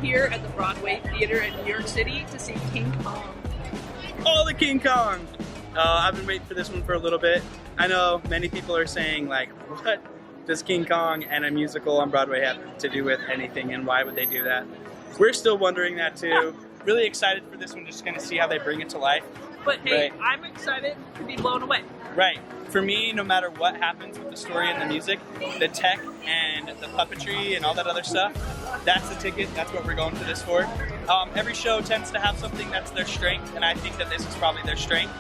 here at the Broadway Theater in New York City to see King Kong. Oh, the King Kong! I've been waiting for this one for a little bit. I know many people are saying, like, what does King Kong and a musical on Broadway have to do with anything, and why would they do that? We're still wondering that too. Really excited for this one, just gonna see how they bring it to life. But hey, Right. I'm excited to be blown away. Right. For me, no matter what happens with the story and the music, the tech and the puppetry and all that other stuff, that's the ticket. That's what we're going to this for. Every show tends to have something that's their strength, and I think that this is probably their strength.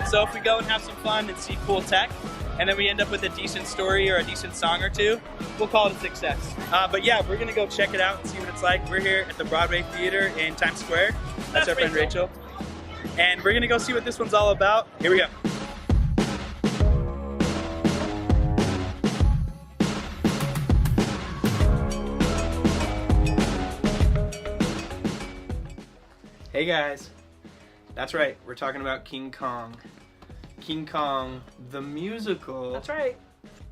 So if we go and have some fun and see cool tech, and then we end up with a decent story or a decent song or two, we'll call it a success. But yeah, we're gonna go check it out and see what it's like. We're here at the Broadway Theater in Times Square. That's our friend Rachel. And we're gonna go see what this one's all about. Here we go. Hey guys, that's right, we're talking about King Kong. King Kong, the musical. That's right.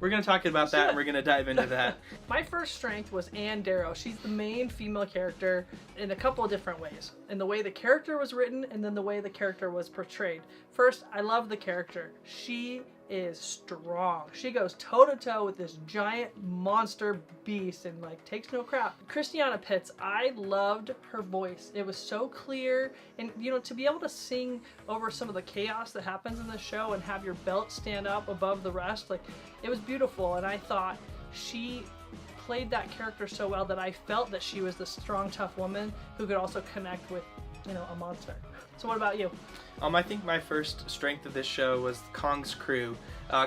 We're going to talk about that and we're going to dive into that. My first strength was Anne Darrow. She's the main female character in a couple of different ways. In the way the character was written and then the way the character was portrayed. First, I love the character. She is strong. She goes toe-to-toe with this giant monster beast and like takes no crap. Christiani Pitts, I loved her voice. It was so clear, and you know, to be able to sing over some of the chaos that happens in the show and have your belt stand up above the rest, like, it was beautiful. And I thought she played that character so well that I felt that she was the strong, tough woman who could also connect with, you know, a monster. So what about you? I think my first strength of this show was Kong's crew.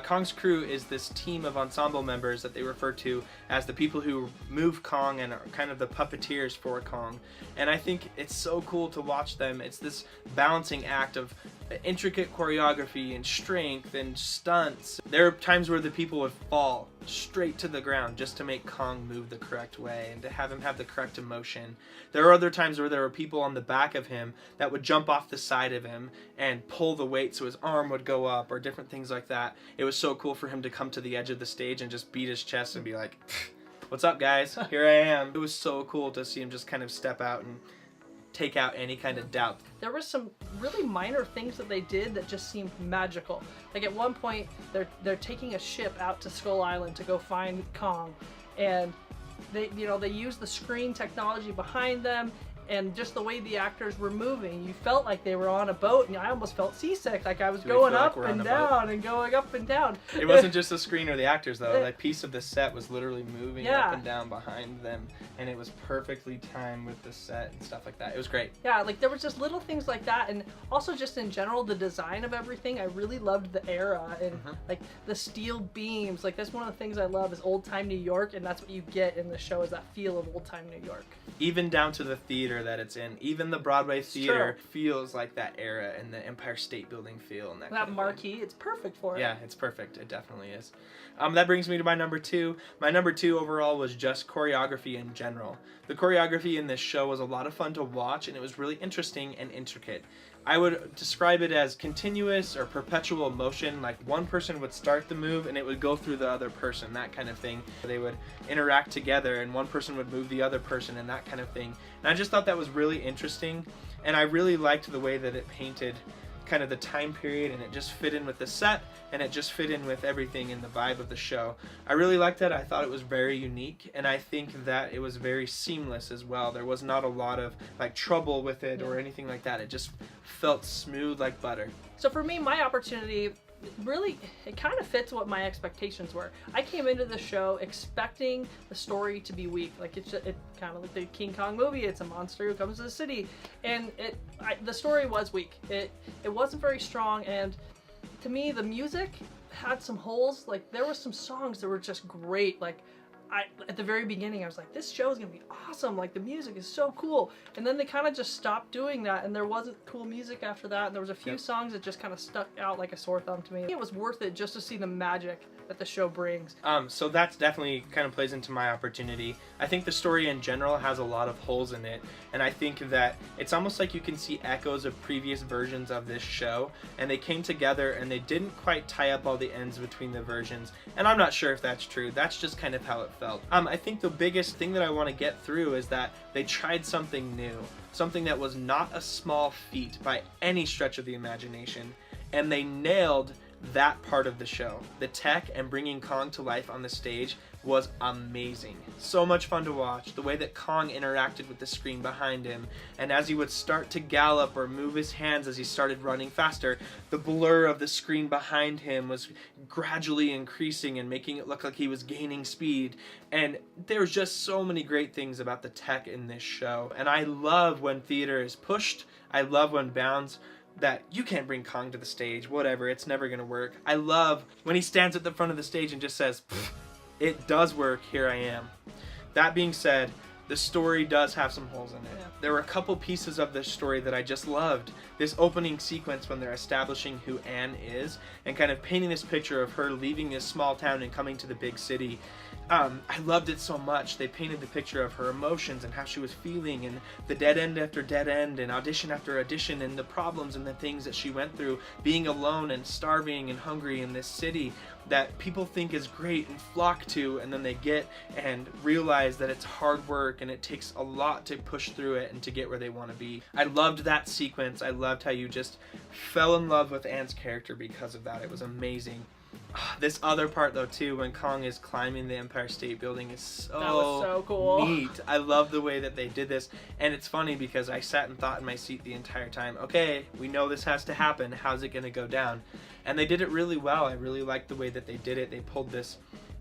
Kong's crew is this team of ensemble members that they refer to as the people who move Kong and are kind of the puppeteers for Kong. And I think it's so cool to watch them. It's this balancing act of intricate choreography and strength and stunts. There are times where the people would fall straight to the ground just to make Kong move the correct way and to have him have the correct emotion. There are other times where there were people on the back of him that would jump off the side of him and pull the weight so his arm would go up, or different things like that. It was so cool for him to come to the edge of the stage and just beat his chest and be like, "What's up, guys? Here I am." It was so cool to see him just kind of step out and take out any kind of doubt. There were some really minor things that they did that just seemed magical. Like at one point, they're taking a ship out to Skull Island to go find Kong, and they use the screen technology behind them, and just the way the actors were moving, you felt like they were on a boat, and I almost felt seasick, like I was going up and down and going up and down. It wasn't just the screen or the actors though, that piece of the set was literally moving up and down behind them, and it was perfectly timed with the set and stuff like that. It was great. Yeah, like there was just little things like that, and also just in general, the design of everything, I really loved the era, and like the steel beams, like that's one of the things I love is old time New York, and that's what you get in the show, is that feel of old time New York. Even down to the theater that it's in. Even the Broadway Theater feels like that era and the Empire State Building feel. And that marquee, it's perfect for it. Yeah, it's perfect. It definitely is. That brings me to my number two. My number two overall was just choreography in general. The choreography in this show was a lot of fun to watch, and it was really interesting and intricate. I would describe it as continuous or perpetual motion, like one person would start the move and it would go through the other person, that kind of thing. They would interact together and one person would move the other person and that kind of thing. And I just thought that was really interesting, and I really liked the way that it painted kind of the time period, and it just fit in with the set, and it just fit in with everything in the vibe of the show. I really liked it. I thought it was very unique, and I think that it was very seamless as well. There was not a lot of like trouble with it or anything like that. It just felt smooth like butter. So for me, my opportunity, really, it kind of fits what my expectations were. I came into the show expecting the story to be weak. Like it kind of like the King Kong movie. It's a monster who comes to the city, and the story was weak. It wasn't very strong, and to me, the music had some holes. Like there were some songs that were just great. Like at the very beginning, I was like, this show is gonna be awesome. Like the music is so cool. And then they kind of just stopped doing that, and there wasn't cool music after that. And there was a few songs that just kind of stuck out like a sore thumb to me. It was worth it just to see the magic that the show brings. So that's definitely kind of plays into my opportunity. I think the story in general has a lot of holes in it, and I think that it's almost like you can see echoes of previous versions of this show, and they came together and they didn't quite tie up all the ends between the versions. And I'm not sure if that's true. That's just kind of how it felt. felt. I think the biggest thing that I want to get through is that they tried something new, something that was not a small feat by any stretch of the imagination, and they nailed that part of the show. The tech and bringing Kong to life on the stage was amazing. So much fun to watch. The way that Kong interacted with the screen behind him, and as he would start to gallop or move his hands as he started running faster, the blur of the screen behind him was gradually increasing and making it look like he was gaining speed. And there's just so many great things about the tech in this show. And I love when theater is pushed. I love when bounds that you can't bring Kong to the stage, whatever, it's never gonna work. I love when he stands at the front of the stage and just says, it does work, here I am. That being said, the story does have some holes in it. Yeah. There were a couple pieces of this story that I just loved. This opening sequence when they're establishing who Anne is and kind of painting this picture of her leaving this small town and coming to the big city. I loved it so much. They painted the picture of her emotions and how she was feeling, and the dead end after dead end and audition after audition, and the problems and the things that she went through, being alone and starving and hungry in this city that people think is great and flock to, and then they get and realize that it's hard work and it takes a lot to push through it and to get where they want to be. I loved that sequence. I loved how you just fell in love with Anne's character because of that. It was amazing. This other part though too, when Kong is climbing the Empire State Building, is That was so cool. neat. I love the way that they did this, and it's funny because I sat and thought in my seat the entire time, okay, we know this has to happen, how's it gonna go down? And they did it really well. I really liked the way that they did it. They pulled this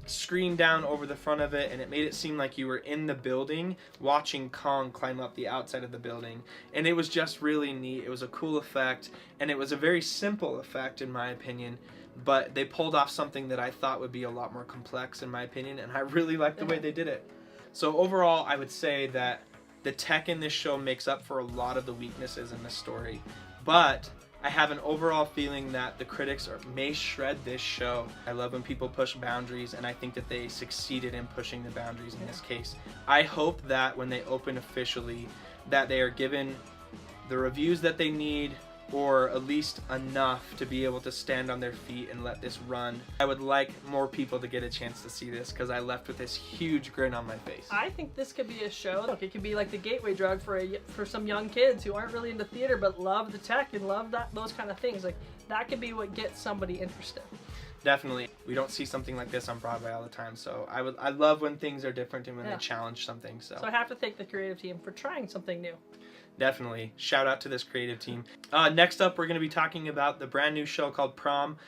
screen down over the front of it, and it made it seem like you were in the building watching Kong climb up the outside of the building, and it was just really neat. It was a cool effect, and it was a very simple effect in my opinion, but they pulled off something that I thought would be a lot more complex in my opinion, and I really liked the way they did it. So overall, I would say that the tech in this show makes up for a lot of the weaknesses in the story, but I have an overall feeling that the critics may shred this show. I love when people push boundaries, and I think that they succeeded in pushing the boundaries in this case. I hope that when they open officially, that they are given the reviews that they need, or at least enough to be able to stand on their feet and let this run. I would like more people to get a chance to see this because I left with this huge grin on my face. I think this could be a show. Look, it could be like the gateway drug for some young kids who aren't really into theater but love the tech and love those kind of things. Like that could be what gets somebody interested. Definitely. We don't see something like this on Broadway all the time, so I love when things are different and when they challenge something. So I have to thank the creative team for trying something new. Definitely. Shout out to this creative team. Next up, we're going to be talking about the brand new show called Prom.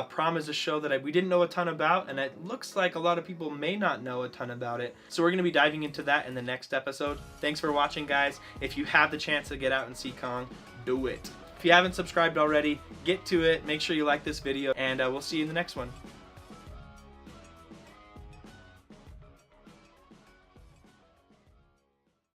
Prom is a show that we didn't know a ton about, and it looks like a lot of people may not know a ton about it. So we're going to be diving into that in the next episode. Thanks for watching, guys. If you have the chance to get out and see Kong, do it. If you haven't subscribed already, get to it. Make sure you like this video, and we'll see you in the next one.